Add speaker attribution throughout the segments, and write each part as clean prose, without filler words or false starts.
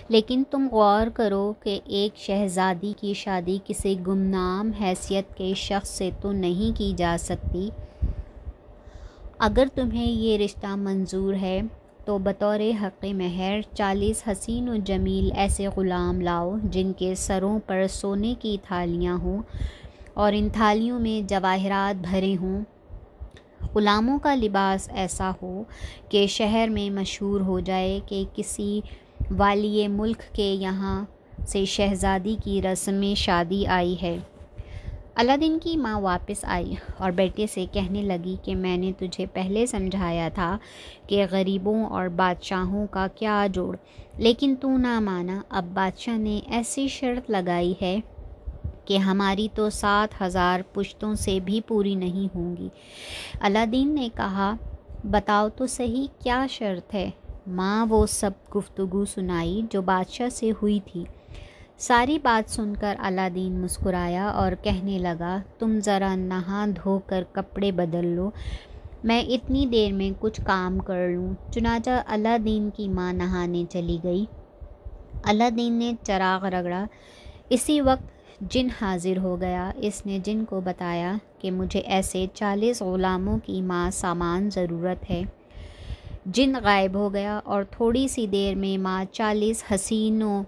Speaker 1: لیکن تم غور کرو کہ ایک شہزادی کی شادی کسی گمنام حیثیت کے شخص سے تو نہیں کی جا سکتی۔ اگر تمہیں یہ رشتہ منظور ہے تو بطور حق مہر 40 حسین و جمیل ایسے غلام لاؤ جن کے سروں پر سونے کی تھالیاں ہوں اور ان تھالیوں میں جواہرات بھرے ہوں۔ غلاموں کا لباس ایسا ہو کہ شہر میں مشہور ہو جائے کہ کسی والی ملک کے یہاں سے شہزادی کی رسم شادی آئی ہے۔ الادین کی ماں واپس آئی اور بیٹے سے کہنے لگی کہ میں نے تجھے پہلے سمجھایا تھا کہ غریبوں اور بادشاہوں کا کیا جوڑ، لیکن تو نہ مانا۔ اب بادشاہ نے ایسی شرط لگائی ہے کہ ہماری تو 7,000 پشتوں سے بھی پوری نہیں ہوں گی۔ الادین نے کہا، بتاؤ تو صحیح کیا شرط ہے؟ ماں وہ سب گفتگو سنائی جو بادشاہ سے ہوئی تھی۔ ساری بات سن کر الادین مسکرایا اور کہنے لگا، تم ذرا نہا دھو کر کپڑے بدل لو، میں اتنی دیر میں کچھ کام کر لوں۔ چنانچہ الادین کی ماں نہانے چلی گئی۔ الادین نے چراغ رگڑا، اسی وقت جن حاضر ہو گیا۔ اس نے جن کو بتایا کہ مجھے ایسے 40 غلاموں کی ماں سامان ضرورت ہے۔ جن غائب ہو گیا اور تھوڑی سی دیر میں ماں 40 حسین و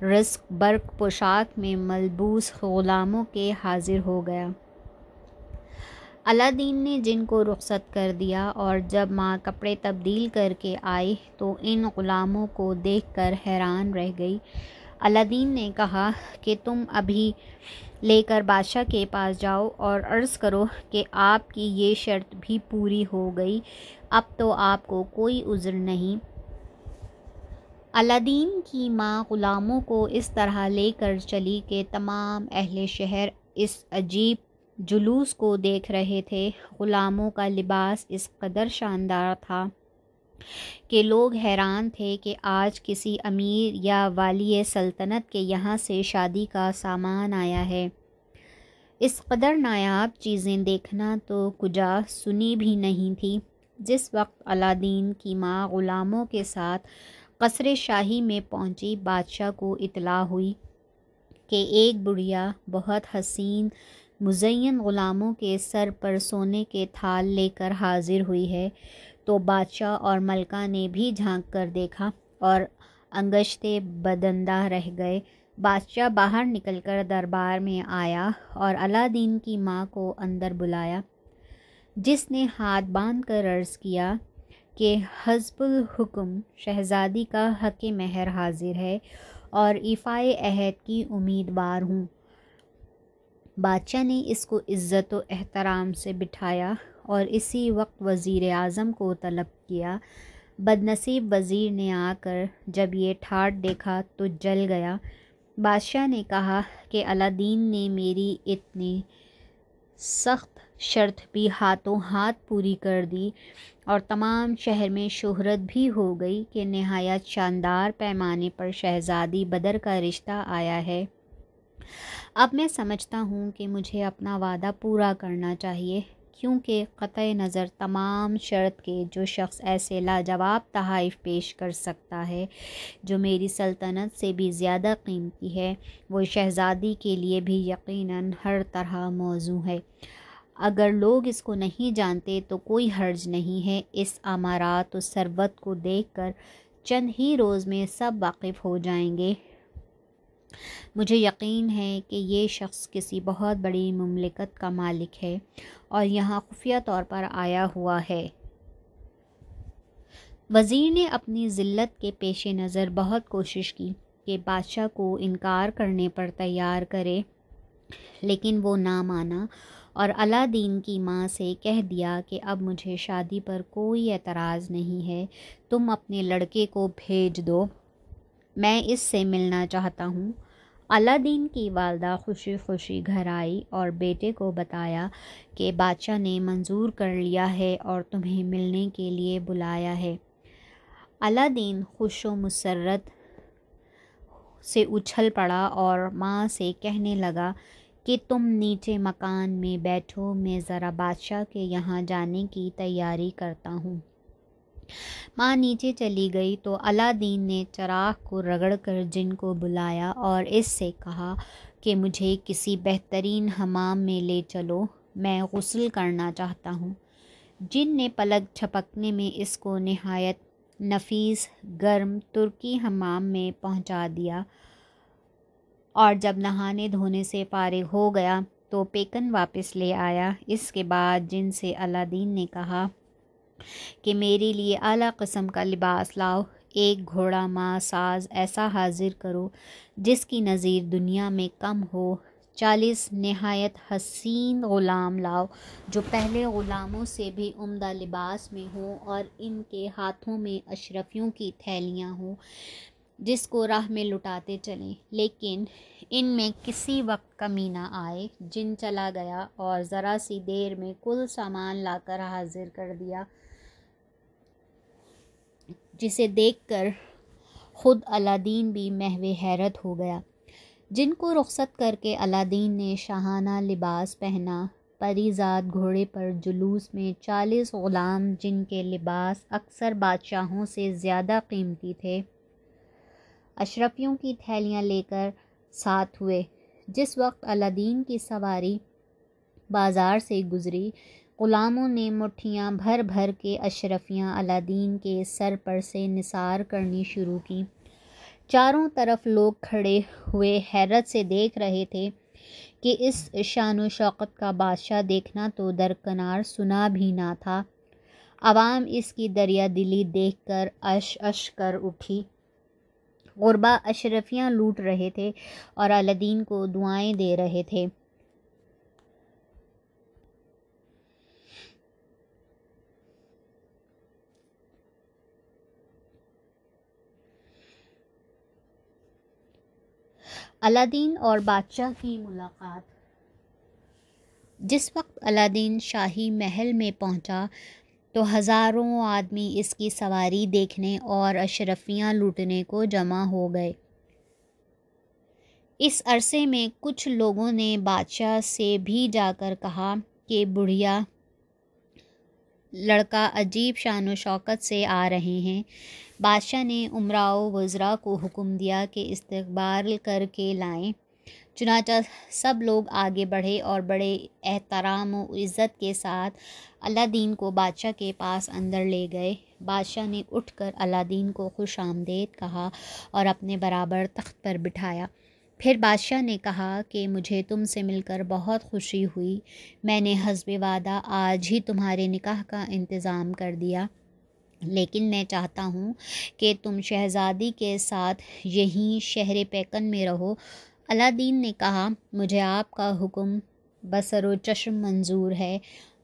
Speaker 1: رزق برق پوشاک میں ملبوس غلاموں کے حاضر ہو گیا۔ الادین نے جن کو رخصت کر دیا اور جب ماں کپڑے تبدیل کر کے آئی تو ان غلاموں کو دیکھ کر حیران رہ گئی۔ الادین نے کہا کہ تم ابھی لے کر بادشاہ کے پاس جاؤ اور عرض کرو کہ آپ کی یہ شرط بھی پوری ہو گئی، اب تو آپ کو کوئی عذر نہیں۔ الادین کی ماں غلاموں کو اس طرح لے کر چلی کہ تمام اہل شہر اس عجیب جلوس کو دیکھ رہے تھے۔ غلاموں کا لباس اس قدر شاندار تھا کہ لوگ حیران تھے کہ آج کسی امیر یا والی سلطنت کے یہاں سے شادی کا سامان آیا ہے۔ اس قدر نایاب چیزیں دیکھنا تو کجا سنی بھی نہیں تھی۔ جس وقت الادین کی ماں غلاموں کے ساتھ قصر شاہی میں پہنچی، بادشاہ کو اطلاع ہوئی کہ ایک بڑھیا بہت حسین مزین غلاموں کے سر پر سونے کے تھال لے کر حاضر ہوئی ہے، تو بادشاہ اور ملکہ نے بھی جھانک کر دیکھا اور انگشتے بدندہ رہ گئے۔ بادشاہ باہر نکل کر دربار میں آیا اور الادین کی ماں کو اندر بلایا، جس نے ہاتھ باندھ کر عرض کیا کہ حسب الحکم شہزادی کا حق مہر حاضر ہے اور ایفائے عہد کی امیدوار ہوں۔ بادشاہ نے اس کو عزت و احترام سے بٹھایا اور اسی وقت وزیر اعظم کو طلب کیا۔ بدنصیب وزیر نے آ کر جب یہ ٹھاٹ دیکھا تو جل گیا۔ بادشاہ نے کہا کہ الادین نے میری اتنی سخت شرط بھی ہاتھوں ہاتھ پوری کر دی اور تمام شہر میں شہرت بھی ہو گئی کہ نہایت شاندار پیمانے پر شہزادی بدر کا رشتہ آیا ہے۔ اب میں سمجھتا ہوں کہ مجھے اپنا وعدہ پورا کرنا چاہیے، کیونکہ قطع نظر تمام شرط کے جو شخص ایسے لاجواب تحائف پیش کر سکتا ہے جو میری سلطنت سے بھی زیادہ قیمتی ہے، وہ شہزادی کے لیے بھی یقیناً ہر طرح موزوں ہے۔ اگر لوگ اس کو نہیں جانتے تو کوئی حرج نہیں ہے، اس امارات و ثروت کو دیکھ کر چند ہی روز میں سب واقف ہو جائیں گے۔ مجھے یقین ہے کہ یہ شخص کسی بہت بڑی مملکت کا مالک ہے اور یہاں خفیہ طور پر آیا ہوا ہے۔ وزیر نے اپنی ذلت کے پیش نظر بہت کوشش کی کہ بادشاہ کو انکار کرنے پر تیار کرے، لیکن وہ نہ مانا اور الادین کی ماں سے کہہ دیا کہ اب مجھے شادی پر کوئی اعتراض نہیں ہے، تم اپنے لڑکے کو بھیج دو، میں اس سے ملنا چاہتا ہوں۔ الادین کی والدہ خوشی خوشی گھر آئی اور بیٹے کو بتایا کہ بادشاہ نے منظور کر لیا ہے اور تمہیں ملنے کے لیے بلایا ہے۔ الادین خوش و مسرت سے اچھل پڑا اور ماں سے کہنے لگا کہ تم نیچے مکان میں بیٹھو، میں ذرا بادشاہ کے یہاں جانے کی تیاری کرتا ہوں۔ ماں نیچے چلی گئی تو الادین نے چراغ کو رگڑ کر جن کو بلایا اور اس سے کہا کہ مجھے کسی بہترین حمام میں لے چلو، میں غسل کرنا چاہتا ہوں۔ جن نے پلک جھپکنے میں اس کو نہایت نفیس گرم ترکی حمام میں پہنچا دیا، اور جب نہانے دھونے سے فارغ ہو گیا تو پیکن واپس لے آیا۔ اس کے بعد جن سے الادین نے کہا کہ میرے لیے اعلیٰ قسم کا لباس لاؤ، ایک گھوڑا ماں ساز ایسا حاضر کرو جس کی نظیر دنیا میں کم ہو، 40 نہایت حسین غلام لاؤ جو پہلے غلاموں سے بھی عمدہ لباس میں ہوں، اور ان کے ہاتھوں میں اشرفیوں کی تھیلیاں ہوں جس کو راہ میں لٹاتے چلیں، لیکن ان میں کسی وقت کمی نہ آئے۔ جن چلا گیا اور ذرا سی دیر میں کل سامان لا کر حاضر کر دیا، جسے دیکھ کر خود الادین بھی محو حیرت ہو گیا۔ جن کو رخصت کر کے الادین نے شاہانہ لباس پہنا، پری زاد گھوڑے پر جلوس میں 40 غلام جن کے لباس اکثر بادشاہوں سے زیادہ قیمتی تھے، اشرفیوں کی تھیلیاں لے کر ساتھ ہوئے۔ جس وقت الادین کی سواری بازار سے گزری، غلاموں نے مٹھیاں بھر بھر کے اشرفیاں الادین کے سر پر سے نثار کرنی شروع کیں۔ چاروں طرف لوگ کھڑے ہوئے حیرت سے دیکھ رہے تھے کہ اس شان و شوکت کا بادشاہ دیکھنا تو درکنار سنا بھی نہ تھا۔ عوام اس کی دریا دلی دیکھ کر اش اش کر اٹھی۔ غربا اشرفیاں لوٹ رہے تھے اور الادین کو دعائیں دے رہے تھے۔ الادین اور بادشاہ کی ملاقات۔ جس وقت الادین شاہی محل میں پہنچا تو ہزاروں آدمی اس کی سواری دیکھنے اور اشرفیاں لوٹنے کو جمع ہو گئے۔ اس عرصے میں کچھ لوگوں نے بادشاہ سے بھی جا کر کہا کہ بڑھیا لڑکا عجیب شان و شوکت سے آ رہے ہیں۔ بادشاہ نے امراء و وزراء کو حکم دیا کہ استقبال کر کے لائیں۔ چنانچہ سب لوگ آگے بڑھے اور بڑے احترام و عزت کے ساتھ الادین کو بادشاہ کے پاس اندر لے گئے۔ بادشاہ نے اٹھ کر الادین کو خوش آمدید کہا اور اپنے برابر تخت پر بٹھایا۔ پھر بادشاہ نے کہا کہ مجھے تم سے مل کر بہت خوشی ہوئی۔ میں نے حسب وعدہ آج ہی تمہارے نکاح کا انتظام کر دیا، لیکن میں چاہتا ہوں کہ تم شہزادی کے ساتھ یہیں شہر پیکن میں رہو۔ الادین نے کہا مجھے آپ کا حکم بصر و چشم منظور ہے۔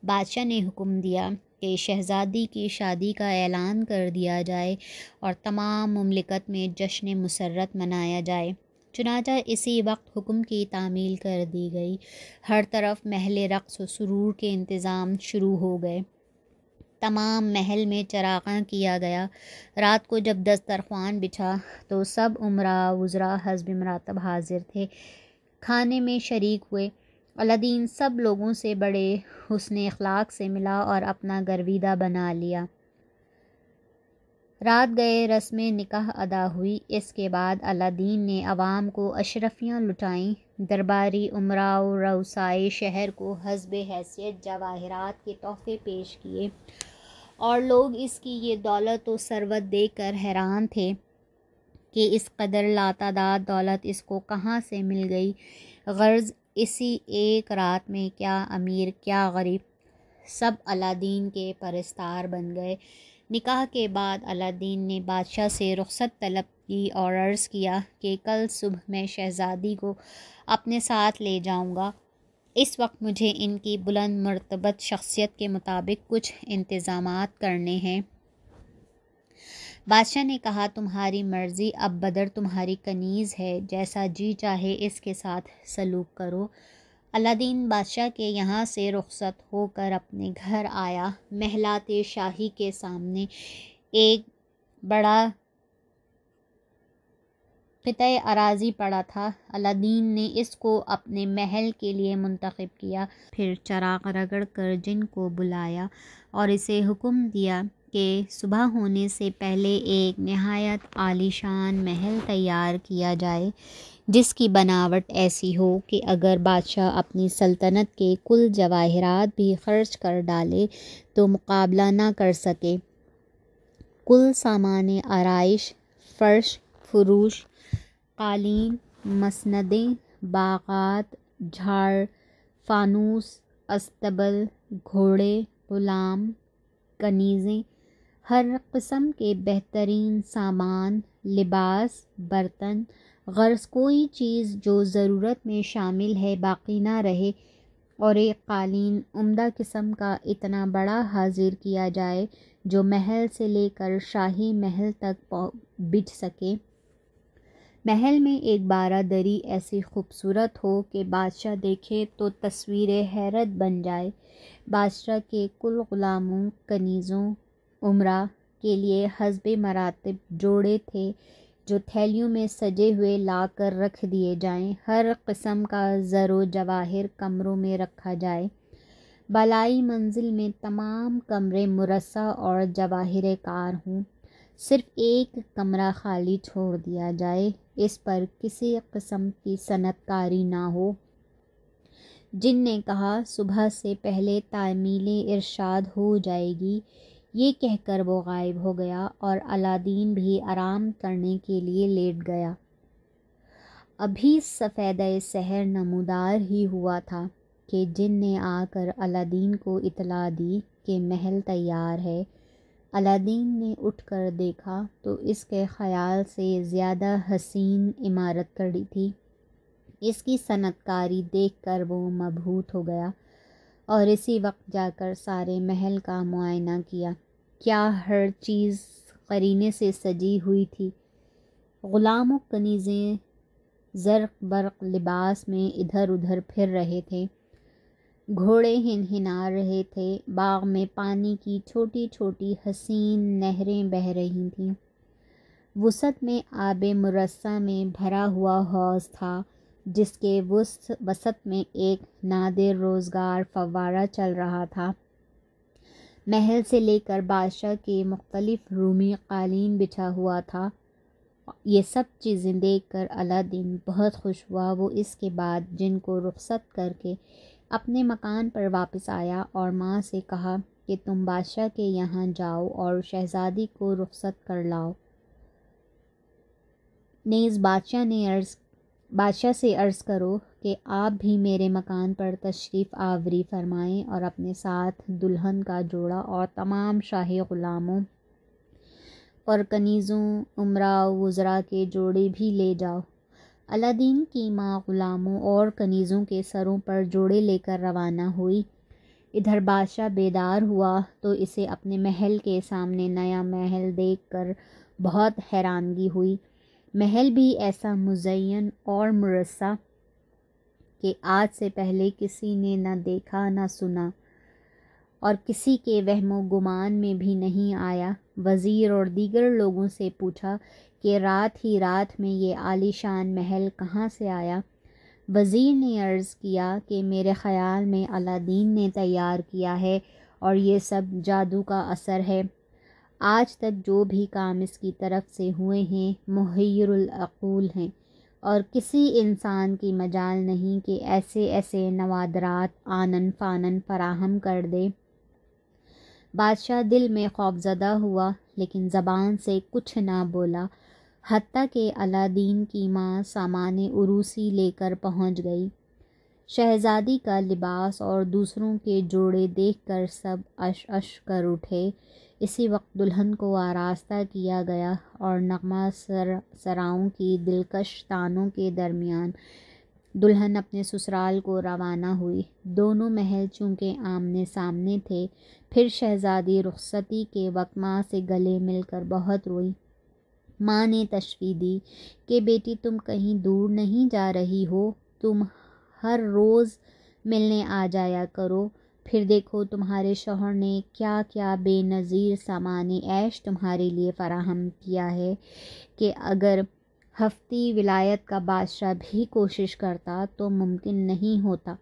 Speaker 1: بادشاہ نے حکم دیا کہ شہزادی کی شادی کا اعلان کر دیا جائے اور تمام مملکت میں جشن مسرت منایا جائے۔ چنانچہ اسی وقت حکم کی تعمیل کر دی گئی۔ ہر طرف محل رقص و سرور کے انتظام شروع ہو گئے۔ تمام محل میں چراغاں کیا گیا۔ رات کو جب دسترخوان بچھا تو سب امراء وزراء حسب مراتب حاضر تھے، کھانے میں شریک ہوئے۔ الادین سب لوگوں سے بڑے حسن اخلاق سے ملا اور اپنا گرویدہ بنا لیا۔ رات گئے، رسم نکاح ادا ہوئی۔ اس کے بعد الادین نے عوام کو اشرفیاں لٹائیں۔ درباری امراء و رؤسائے شہر کو حسب حیثیت جواہرات کے تحفے پیش کیے، اور لوگ اس کی یہ دولت و ثروت دیکھ کر حیران تھے کہ اس قدر لاتعداد دولت اس کو کہاں سے مل گئی۔ غرض اسی ایک رات میں کیا امیر کیا غریب سب الادین کے پرستار بن گئے۔ نکاح کے بعد الادین نے بادشاہ سے رخصت طلب کی اور عرض کیا کہ کل صبح میں شہزادی کو اپنے ساتھ لے جاؤں گا۔ اس وقت مجھے ان کی بلند مرتبت شخصیت کے مطابق کچھ انتظامات کرنے ہیں۔ بادشاہ نے کہا تمہاری مرضی، اب بدر تمہاری کنیز ہے، جیسا جی چاہے اس کے ساتھ سلوک کرو۔ الادین بادشاہ کے یہاں سے رخصت ہو کر اپنے گھر آیا۔ محلات شاہی کے سامنے ایک بڑا قطعہ اراضی پڑا تھا۔ الادین نے اس کو اپنے محل کے لیے منتخب کیا، پھر چراغ رگڑ کر جن کو بلایا اور اسے حکم دیا کہ صبح ہونے سے پہلے ایک نہایت عالیشان محل تیار کیا جائے جس کی بناوٹ ایسی ہو کہ اگر بادشاہ اپنی سلطنت کے کل جواہرات بھی خرچ کر ڈالے تو مقابلہ نہ کر سکے۔ کل سامان آرائش، فرش، فروش، قالین، مسندیں، باغات، جھاڑ، فانوس، استبل، گھوڑے، غلام، کنیزیں، ہر قسم کے بہترین سامان، لباس، برتن، غرض کوئی چیز جو ضرورت میں شامل ہے باقی نہ رہے، اور ایک قالین عمدہ قسم کا اتنا بڑا حاضر کیا جائے جو محل سے لے کر شاہی محل تک بچھ سکے۔ محل میں ایک بارہ دری ایسی خوبصورت ہو کہ بادشاہ دیکھے تو تصویر حیرت بن جائے۔ بادشاہ کے کل غلاموں، کنیزوں، امراء کے لیے حسب مراتب جوڑے تھے جو تھیلیوں میں سجے ہوئے لا کر رکھ دیے جائیں۔ ہر قسم کا زر و جواہر کمروں میں رکھا جائے۔ بالائی منزل میں تمام کمرے مرصع اور جواہر کار ہوں، صرف ایک کمرہ خالی چھوڑ دیا جائے، اس پر کسی قسم کی صنعت کاری نہ ہو۔ جن نے کہا صبح سے پہلے تعمیل ارشاد ہو جائے گی۔ یہ کہہ کر وہ غائب ہو گیا اور علادین بھی آرام کرنے کے لیے لیٹ گیا۔ ابھی سفیدہ سحر نمودار ہی ہوا تھا کہ جن نے آ کر علادین کو اطلاع دی کہ محل تیار ہے۔ علادین نے اٹھ کر دیکھا تو اس کے خیال سے زیادہ حسین عمارت کھڑی تھی۔ اس کی صنعت کاری دیکھ کر وہ مبہوت ہو گیا اور اسی وقت جا کر سارے محل کا معائنہ کیا۔ کیا ہر چیز قرینے سے سجی ہوئی تھی۔ غلام و کنیزیں زرق برق لباس میں ادھر ادھر پھر رہے تھے، گھوڑے ہنہنا رہے تھے، باغ میں پانی کی چھوٹی چھوٹی حسین نہریں بہہ رہی تھیں۔ وسط میں آب مرصع میں بھرا ہوا حوض تھا جس کے وسط میں ایک نادر روزگار فوارہ چل رہا تھا۔ محل سے لے کر بادشاہ کے مختلف رومی قالین بچھا ہوا تھا۔ یہ سب چیزیں دیکھ کر علادین بہت خوش ہوا۔ وہ اس کے بعد جن کو رخصت کر کے اپنے مکان پر واپس آیا اور ماں سے کہا کہ تم بادشاہ کے یہاں جاؤ اور شہزادی کو رخصت کر لاؤ۔ نیز بادشاہ سے عرض کرو کہ آپ بھی میرے مکان پر تشریف آوری فرمائیں اور اپنے ساتھ دلہن کا جوڑا اور تمام شاہی غلاموں اور کنیزوں، امراء و وزراء کے جوڑے بھی لے جاؤ۔ علادین کی ماں غلاموں اور کنیزوں کے سروں پر جوڑے لے کر روانہ ہوئی۔ ادھر بادشاہ بیدار ہوا تو اسے اپنے محل کے سامنے نیا محل دیکھ کر بہت حیرانگی ہوئی۔ محل بھی ایسا مزین اور مرصع کہ آج سے پہلے کسی نے نہ دیکھا نہ سنا اور کسی کے وہم و گمان میں بھی نہیں آیا۔ وزیر اور دیگر لوگوں سے پوچھا کہ رات ہی رات میں یہ عالی شان محل کہاں سے آیا؟ وزیر نے عرض کیا کہ میرے خیال میں علادین نے تیار کیا ہے اور یہ سب جادو کا اثر ہے۔ آج تک جو بھی کام اس کی طرف سے ہوئے ہیں محیر العقول ہیں اور کسی انسان کی مجال نہیں کہ ایسے ایسے نوادرات آنن فانن فراہم کر دے۔ بادشاہ دل میں خوفزدہ ہوا لیکن زبان سے کچھ نہ بولا، حتیٰ کہ علادین کی ماں سامان عروسی لے کر پہنچ گئی۔ شہزادی کا لباس اور دوسروں کے جوڑے دیکھ کر سب اش اش کر اٹھے۔ اسی وقت دلہن کو آراستہ کیا گیا اور نغمہ سراؤں کی دلکش تانوں کے درمیان دلہن اپنے سسرال کو روانہ ہوئی۔ دونوں محل چونکہ آمنے سامنے تھے، پھر شہزادی رخصتی کے وقت ماں سے گلے مل کر بہت روئی۔ ماں نے تشفیع دی کہ بیٹی تم کہیں دور نہیں جا رہی ہو، تم ہر روز ملنے آ جایا کرو، پھر دیکھو تمہارے شوہر نے کیا کیا بے نظیر سامان عیش تمہارے لیے فراہم کیا ہے کہ اگر ہفتی ولایت کا بادشاہ بھی کوشش کرتا تو ممکن نہیں ہوتا۔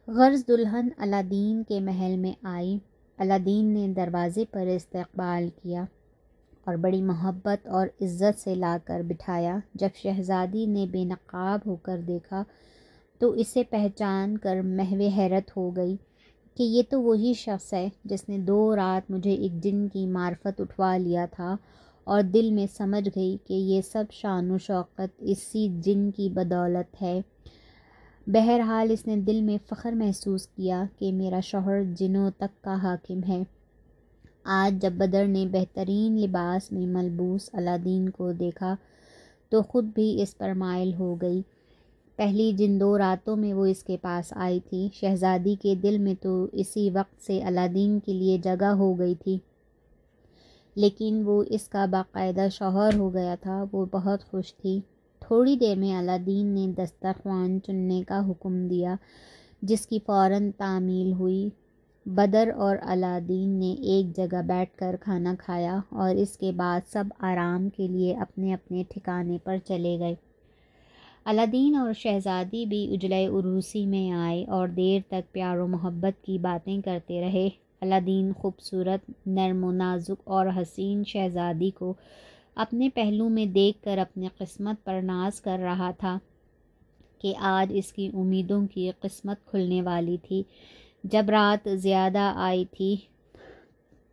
Speaker 1: غرض دلہن علادین کے محل میں آئی الادین نے دروازے پر استقبال کیا اور بڑی محبت اور عزت سے لا کر بٹھایا۔ جب شہزادی نے بے نقاب ہو کر دیکھا تو اسے پہچان کر محو حیرت ہو گئی کہ یہ تو وہی شخص ہے جس نے 2 رات مجھے ایک جن کی معرفت اٹھوا لیا تھا، اور دل میں سمجھ گئی کہ یہ سب شان و شوکت اسی جن کی بدولت ہے۔ بہرحال اس نے دل میں فخر محسوس کیا کہ میرا شوہر جنوں تک کا حاکم ہے۔ آج جب بدر نے بہترین لباس میں ملبوس الادین کو دیکھا تو خود بھی اس پر مائل ہو گئی۔ پہلی جن 2 راتوں میں وہ اس کے پاس آئی تھی، شہزادی کے دل میں تو اسی وقت سے الادین کے لیے جگہ ہو گئی تھی، لیکن وہ اس کا باقاعدہ شوہر ہو گیا تھا۔ وہ بہت خوش تھی۔ تھوڑی دیر میں الادین نے دسترخوان چننے کا حکم دیا، جس کی فوراً تعمیل ہوئی۔ بدر اور الادین نے ایک جگہ بیٹھ کر کھانا کھایا اور اس کے بعد سب آرام کے لیے اپنے اپنے ٹھکانے پر چلے گئے۔ الادین اور شہزادی بھی عجلۂ عروسی میں آئے اور دیر تک پیار و محبت کی باتیں کرتے رہے۔ الادین خوبصورت، نرم و نازک اور حسین شہزادی کو اپنے پہلو میں دیکھ کر اپنی قسمت پر ناز کر رہا تھا کہ آج اس کی امیدوں کی قسمت کھلنے والی تھی۔ جب رات زیادہ آئی تھی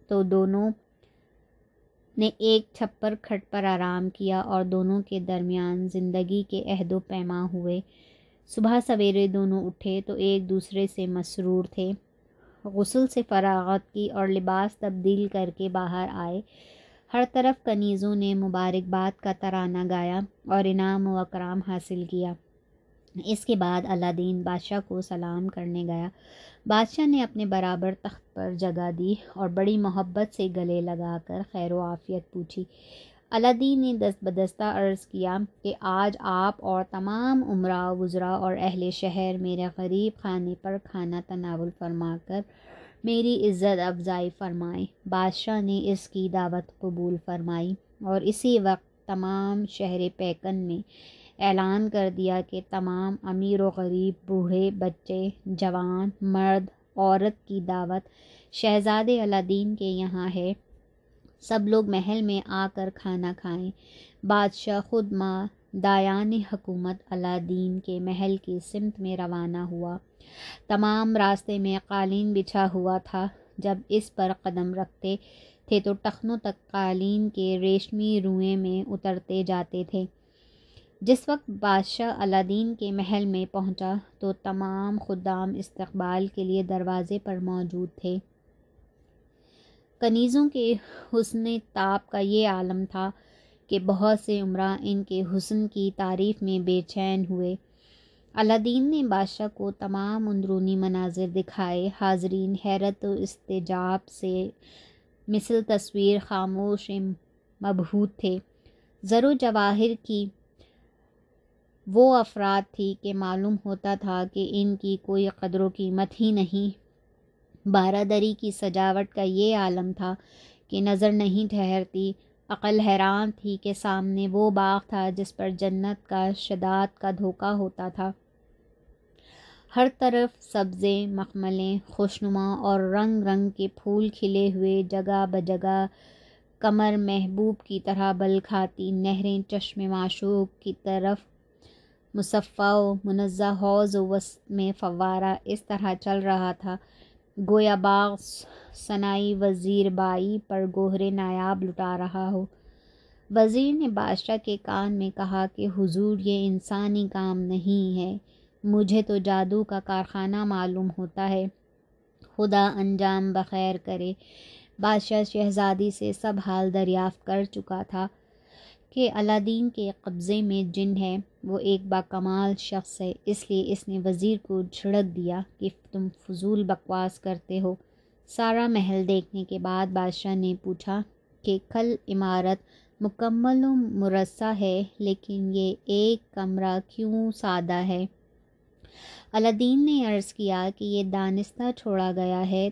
Speaker 1: تو دونوں نے ایک چھپر کھٹ پر آرام کیا اور دونوں کے درمیان زندگی کے عہد و پیما ہوئے۔ صبح سویرے دونوں اٹھے تو ایک دوسرے سے مسرور تھے۔ غسل سے فراغت کی اور لباس تبدیل کر کے باہر آئے۔ ہر طرف کنیزوں نے مبارکباد کا ترانہ گایا اور انعام و اکرام حاصل کیا۔ اس کے بعد الادین بادشاہ کو سلام کرنے گیا۔ بادشاہ نے اپنے برابر تخت پر جگہ دی اور بڑی محبت سے گلے لگا کر خیر و عافیت پوچھی۔ الادین نے دست بدستہ عرض کیا کہ آج آپ اور تمام امراء وزراء اور اہل شہر میرے غریب خانے پر کھانا تناول فرما کر میری عزت افزائی فرمائیں۔ بادشاہ نے اس کی دعوت قبول فرمائی اور اسی وقت تمام شہر پیکن میں اعلان کر دیا کہ تمام امیر و غریب، بوڑھے، بچے، جوان، مرد، عورت کی دعوت شہزادے الادین کے یہاں ہے۔ سب لوگ محل میں آ کر کھانا کھائیں۔ بادشاہ خود دایان حکومت الادین کے محل کی سمت میں روانہ ہوا۔ تمام راستے میں قالین بچھا ہوا تھا۔ جب اس پر قدم رکھتے تھے تو ٹخنوں تک قالین کے ریشمی روئیں میں اترتے جاتے تھے۔ جس وقت بادشاہ الادین کے محل میں پہنچا تو تمام خدام استقبال کے لیے دروازے پر موجود تھے۔ کنیزوں کے حسن طاب کا یہ عالم تھا کہ بہت سے امراء ان کے حسن کی تعریف میں بے چین ہوئے۔ الادین نے بادشاہ کو تمام اندرونی مناظر دکھائے۔ حاضرین حیرت و استعجاب سے مثل تصویر خاموش مبہوت تھے۔ زر و جواہر کی وہ افراد تھی کہ معلوم ہوتا تھا کہ ان کی کوئی قدر و قیمت ہی نہیں۔ بارادری کی سجاوٹ کا یہ عالم تھا کہ نظر نہیں ٹھہرتی۔ عقل حیران تھی کہ سامنے وہ باغ تھا جس پر جنت کا شداد کا دھوکہ ہوتا تھا۔ ہر طرف سبزے، مخملیں، خوشنما اور رنگ رنگ کے پھول کھلے ہوئے، جگہ بجگہ قمر محبوب کی طرح بل کھاتی نہریں چشم معشوق کی طرف مصفا و منزہ حوض و وسط میں فوارہ اس طرح چل رہا تھا گویا باغ سنائی وزیر بائی پر گوہر نایاب لٹا رہا ہو۔ وزیر نے بادشاہ کے کان میں کہا کہ حضور یہ انسانی کام نہیں ہے، مجھے تو جادو کا کارخانہ معلوم ہوتا ہے، خدا انجام بخیر کرے۔ بادشاہ شہزادی سے سب حال دریافت کر چکا تھا کہ الادین کے قبضے میں جن ہے، وہ ایک باکمال شخص ہے، اس لیے اس نے وزیر کو جھڑک دیا کہ تم فضول بکواس کرتے ہو۔ سارا محل دیکھنے کے بعد بادشاہ نے پوچھا کہ کل عمارت مکمل و مرصع ہے، لیکن یہ ایک کمرہ کیوں سادہ ہے؟ الادین نے عرض کیا کہ یہ دانستہ چھوڑا گیا ہے